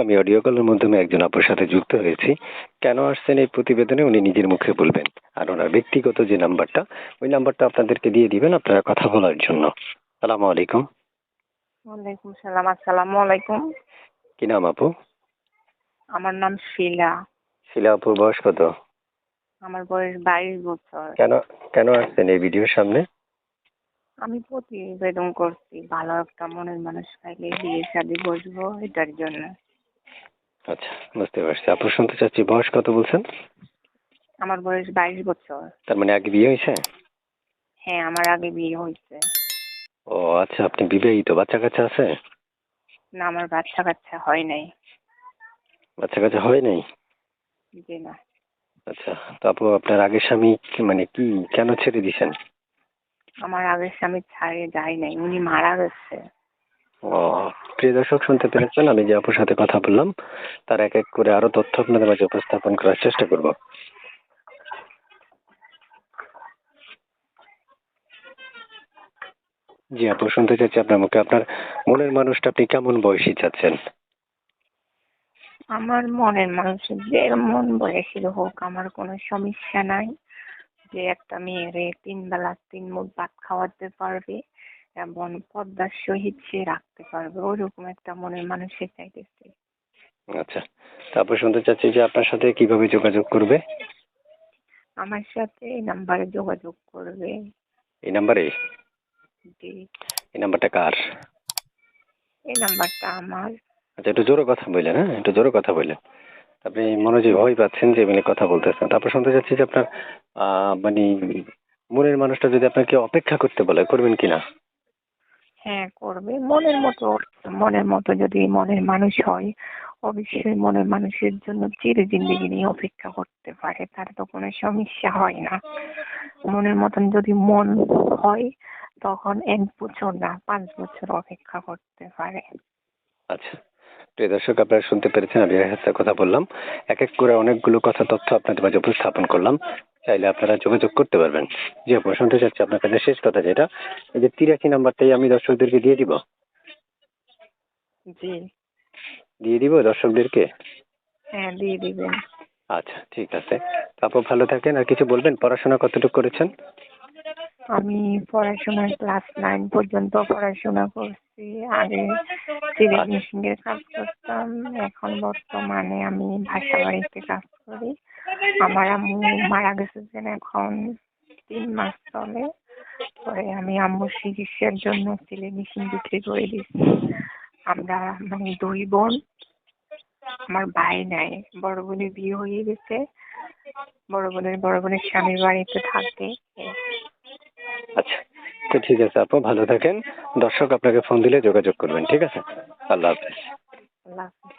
আমি অডিও কলের মাধ্যমে একজন আপুর সাথে যুক্ত হয়েছি। কেন আসছেন এই প্রতিবেদনে উনি নিজের মুখে বলবেন, আর ওনার ব্যক্তিগত যে নাম্বারটা, ওই নাম্বারটা আপনাদেরকে দিয়ে দিবেন আপনারা কথা বলার জন্য। সালামু আলাইকুম। ওয়ালাইকুম সালাম। আসসালামু আলাইকুম। কি নাম আপু? আমার নাম শিলা। শিলা আপুর বয়স কত? আমার বয়স 22 বছর। কেন কেন আসছেন এই ভিডিওর সামনে? আমি প্রতিবেদন করছি ভালো একটা মনের মানুষ পাইলে বিয়ে শাদী বসবো, এটার জন্য। আচ্ছা, বুঝতে পারছি। আপু শুনতে চাচ্ছি বয়স কত বলছেন? আমার বয়স 22 বছর। তার মানে আগে বিয়ে হয়েছে? হ্যাঁ, আমার আগে বিয়ে হয়েছে। ও আচ্ছা, আপনি বিবাহিত, বাচ্চা কাচ্চা আছে? না, আমার বাচ্চা কাচ্চা হয় নাই। বাচ্চা কাচ্চা হয় নাই? জি না। আচ্ছা, তো আপু আপনার আগের স্বামী মানে কি, কেন ছেড়ে দিছেন? আমার আগের স্বামী ছাড়িয়ে যায় নাই, উনি মারা গেছে। ও, প্রিয় দর্শক শুনতে পেরেছেন, আমি যে আপুর সাথে কথা বললাম তার এক এক করে আরো তথ্য আপনাদের মাঝে উপস্থাপন করার চেষ্টা করব। জি আপু, শুনতে চাচ্ছি আপনার মুখে আপনার মনের মানুষটা আপনি কেমন বয়সী চাচ্ছেন? আমার মনের মানুষের যে মন বয়সী হোক, আমার কোনো সমস্যা নাই। যে একটা মেয়েরে 3 বেলা 3 মুঠ ভাত খাওয়াতে পারবে এবং পদ্মার সহিত সে রাখতে পারবে, ওইরকম একটা মনের মানুষের চাইতেছে। আচ্ছা, তারপর শুনতে চাচ্ছি যে আপনার সাথে কিভাবে যোগাযোগ করবে? আমার সাথে এই নাম্বারে যোগাযোগ করবে। এই নাম্বারে? জি। এই নাম্বারটা কার? এই নাম্বারটা আমার। আচ্ছা, একটু জোরে কথা বললেন, হ্যাঁ একটু জোরে কথা বললেন। আপনি মনে যে ভয় পাচ্ছেন যে মানে কথা বলতেছেন। তারপর শুনতে চাচ্ছি যে আপনার মানে মনের মানুষটা যদি আপনাকে অপেক্ষা করতে বলে, করবেন কিনা? হ্যাঁ, করবে। মনের মতো যদি মনের মানুষ হয়, অবশ্যই মনের মানুষের জন্য চির জিন্দেগি নিয়ে অপেক্ষা করতে পারে, তার তো কোনো সমস্যা হয় না। মনের মতন যদি মন হয়, তখন 1 বছর না 5 বছর অপেক্ষা করতে পারে। আচ্ছা, প্রিয় দর্শক আপনারা শুনতে পেরেছেন, আমি এর সাথে কথা বললাম, এক এক করে অনেকগুলো কথা তথ্য আপনাদের মাঝে উপস্থাপন করলাম। চাইলে আপনারা যোগাযোগ করতে পারবেন। জি আপু, শুনতে চাচ্ছি আপনার কাছে শেষ কথা যেটা, এই যে 83 নাম্বারটাই আমি দর্শকদেরকে দিয়ে দিব। জি। দিয়ে দিব দর্শকদেরকে। হ্যাঁ, দিয়ে দিবেন। আচ্ছা ঠিক আছে। আপু ভালো থাকেন। আর কিছু বলবেন, পড়াশোনা কতটুকু করেছেন? আমি পড়াশোনা ক্লাস 9 পর্যন্ত পড়াশোনা করছি। আগে সিভিল মেশিন এর কাজ করতাম। এখন বর্তমানে আমি বাসা বাড়িতে কাজ করি। আমার আম্মু মারা গেছেন এখন 3 মাস চলে। পরে আমি আম্মুর চিকিৎসার জন্য সিলাই মেশিন বিক্রি করে দিচ্ছি। আমরা মানে 2 বোন। আমার ভাই নাই। বড় বোনের বিয়ে হয়ে গেছে। বড় বোনের স্বামীর বাড়িতে থাকে। আচ্ছা, তো ঠিক আছে আপু, ভালো থাকেন। দর্শক আপনাকে ফোন দিলে যোগাযোগ করবেন, ঠিক আছে? আল্লাহ হাফেজ। আল্লাহ হাফেজ।